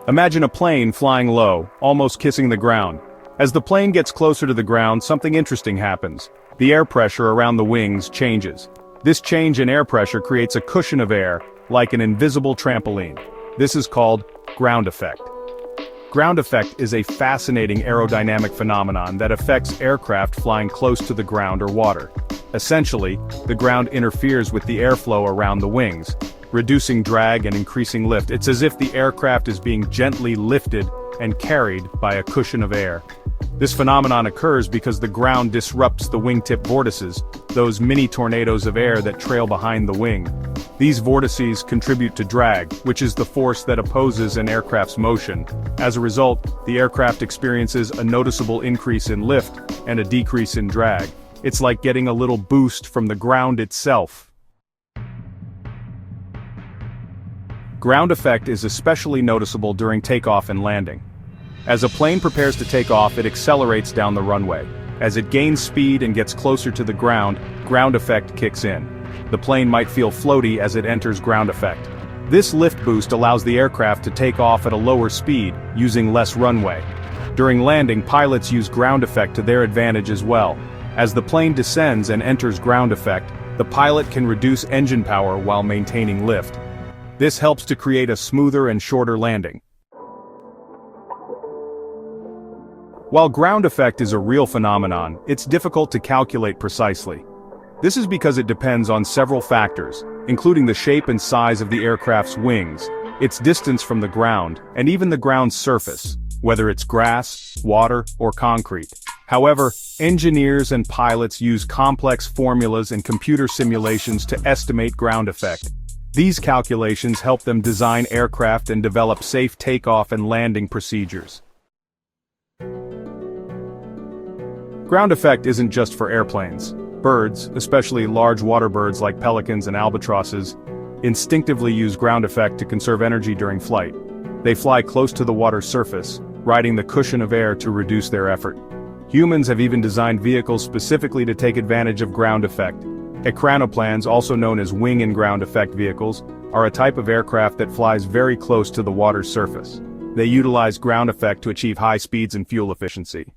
Imagine a plane flying low, almost kissing the ground. As the plane gets closer to the ground, something interesting happens. The air pressure around the wings changes. This change in air pressure creates a cushion of air, like an invisible trampoline. This is called ground effect. Ground effect is a fascinating aerodynamic phenomenon that affects aircraft flying close to the ground or water. Essentially, the ground interferes with the airflow around the wings, reducing drag and increasing lift. It's as if the aircraft is being gently lifted and carried by a cushion of air. This phenomenon occurs because the ground disrupts the wingtip vortices, those mini tornadoes of air that trail behind the wing. These vortices contribute to drag, which is the force that opposes an aircraft's motion. As a result, the aircraft experiences a noticeable increase in lift and a decrease in drag. It's like getting a little boost from the ground itself. Ground effect is especially noticeable during takeoff and landing. As a plane prepares to take off, it accelerates down the runway. As it gains speed and gets closer to the ground effect kicks in. The plane might feel floaty as it enters ground effect. This lift boost allows the aircraft to take off at a lower speed, using less runway. During landing, pilots use ground effect to their advantage as well. As the plane descends and enters ground effect, the pilot can reduce engine power while maintaining lift. This helps to create a smoother and shorter landing. While ground effect is a real phenomenon, it's difficult to calculate precisely. This is because it depends on several factors, including the shape and size of the aircraft's wings, its distance from the ground, and even the ground's surface, whether it's grass, water, or concrete. However, engineers and pilots use complex formulas and computer simulations to estimate ground effect. These calculations help them design aircraft and develop safe takeoff and landing procedures. Ground effect isn't just for airplanes. Birds, especially large water birds like pelicans and albatrosses, instinctively use ground effect to conserve energy during flight. They fly close to the water's surface, riding the cushion of air to reduce their effort. Humans have even designed vehicles specifically to take advantage of ground effect. Ekranoplanes, also known as wing and ground effect vehicles, are a type of aircraft that flies very close to the water's surface. They utilize ground effect to achieve high speeds and fuel efficiency.